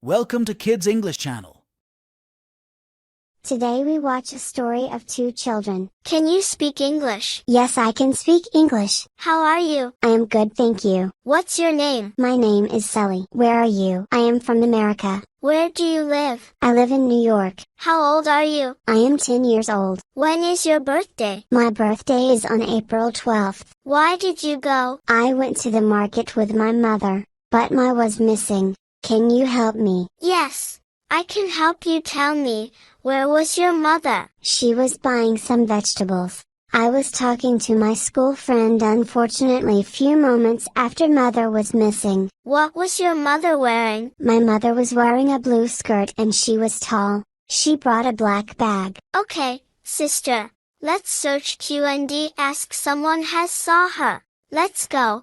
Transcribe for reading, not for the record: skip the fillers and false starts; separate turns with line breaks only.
Welcome to Kids English Channel.
Today we watch a story of two children.
Can you speak English?
Yes, I can speak English.
How are you?
I am good, thank you.
What's your name?
My name is Sally. Where are you? I am from America.
Where do you live?
I live in New York.
How old are you?
I am 10 years old.
When is your birthday?
My birthday is on April 12th.
Why did you go?
I went to the market with my mother, but my was missing. Can you help me?
Yes, I can help you. Tell me, where was your mother?
She was buying some vegetables. I was talking to my school friend. Unfortunately, few moments after mother was missing.
What was your mother wearing?
My mother was wearing a blue skirt and she was tall. She brought a black bag.
Okay, sister. Let's search Q&D. Ask someone has saw her. Let's go.